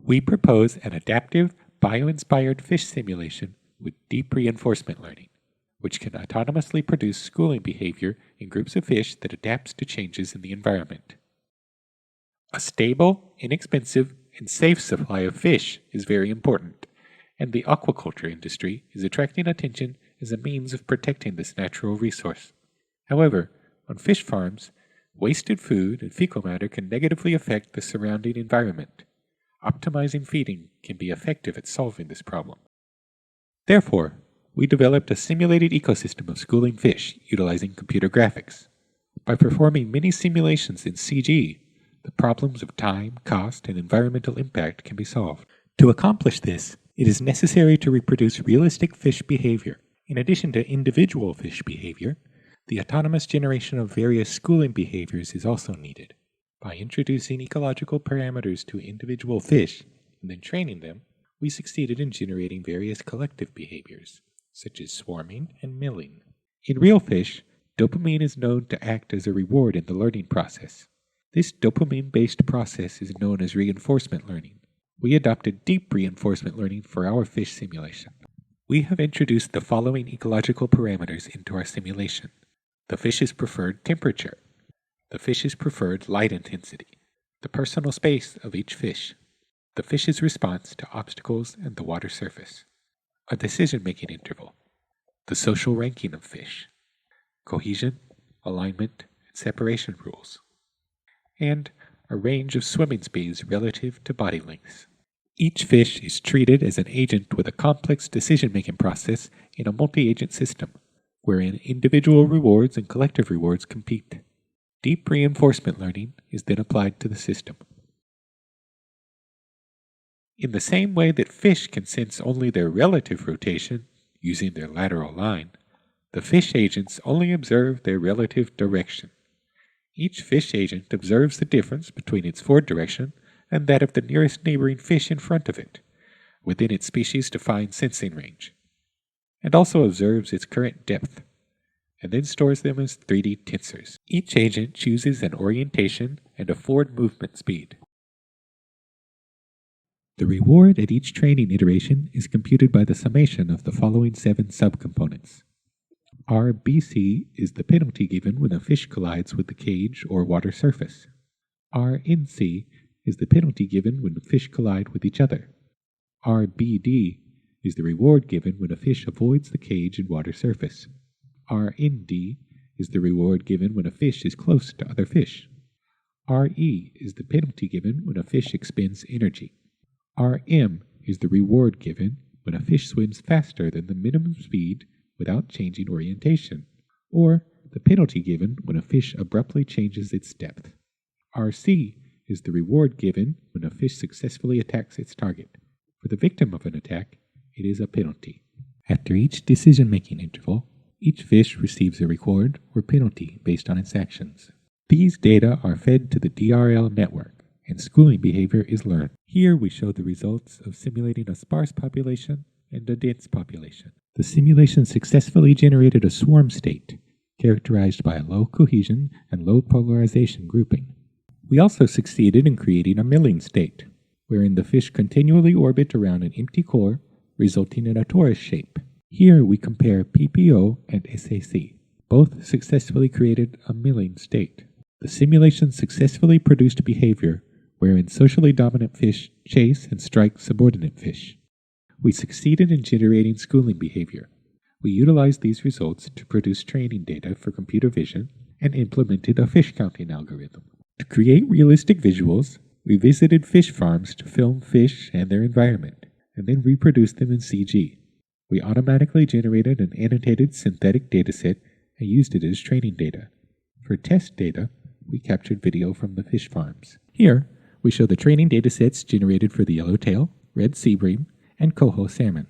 We propose an adaptive, bio-inspired fish simulation with deep reinforcement learning, which can autonomously produce schooling behavior in groups of fish that adapts to changes in the environment. A stable, inexpensive, and safe supply of fish is very important, and the aquaculture industry is attracting attention as a means of protecting this natural resource. However, on fish farms, wasted food and fecal matter can negatively affect the surrounding environment. Optimizing feeding can be effective at solving this problem. Therefore, we developed a simulated ecosystem of schooling fish utilizing computer graphics. By performing many simulations in CG, the problems of time, cost, and environmental impact can be solved. To accomplish this, it is necessary to reproduce realistic fish behavior. In addition to individual fish behavior, the autonomous generation of various schooling behaviors is also needed. By introducing ecological parameters to individual fish and then training them, we succeeded in generating various collective behaviors, such as swarming and milling. In real fish, dopamine is known to act as a reward in the learning process. This dopamine-based process is known as reinforcement learning. We adopted deep reinforcement learning for our fish simulation. We have introduced the following ecological parameters into our simulation: the fish's preferred temperature, the fish's preferred light intensity, the personal space of each fish, the fish's response to obstacles and the water surface, a decision-making interval, the social ranking of fish, cohesion, alignment, and separation rules, and a range of swimming speeds relative to body lengths. Each fish is treated as an agent with a complex decision-making process in a multi-agent system, wherein individual rewards and collective rewards compete. Deep reinforcement learning is then applied to the system. In the same way that fish can sense only their relative rotation using their lateral line, the fish agents only observe their relative direction. Each fish agent observes the difference between its forward direction and that of the nearest neighboring fish in front of it, within its species-defined sensing range, and also observes its current depth, and then stores them as 3D tensors. Each agent chooses an orientation and a forward movement speed. The reward at each training iteration is computed by the summation of the following 7 subcomponents. RBC is the penalty given when a fish collides with the cage or water surface. RNC is the penalty given when fish collide with each other. RBD is the reward given when a fish avoids the cage and water surface. RND is the reward given when a fish is close to other fish. RE is the penalty given when a fish expends energy. RM is the reward given when a fish swims faster than the minimum speed without changing orientation, or the penalty given when a fish abruptly changes its depth. RC is the reward given when a fish successfully attacks its target. For the victim of an attack, it is a penalty. After each decision-making interval, each fish receives a reward or penalty based on its actions. These data are fed to the DRL network, and schooling behavior is learned. Here we show the results of simulating a sparse population and a dense population. The simulation successfully generated a swarm state, characterized by a low cohesion and low polarization grouping. We also succeeded in creating a milling state, wherein the fish continually orbit around an empty core, resulting in a torus shape. Here we compare PPO and SAC. Both successfully created a milling state. The simulation successfully produced behavior wherein socially dominant fish chase and strike subordinate fish. We succeeded in generating schooling behavior. We utilized these results to produce training data for computer vision and implemented a fish counting algorithm. To create realistic visuals, we visited fish farms to film fish and their environment, and then reproduced them in CG. We automatically generated an annotated synthetic dataset and used it as training data. For test data, we captured video from the fish farms. Here, we show the training datasets generated for the yellowtail, red sea bream, and coho salmon.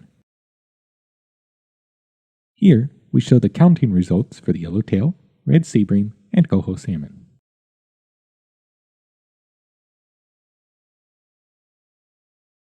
Here, we show the counting results for the yellowtail, red sea bream, and coho salmon.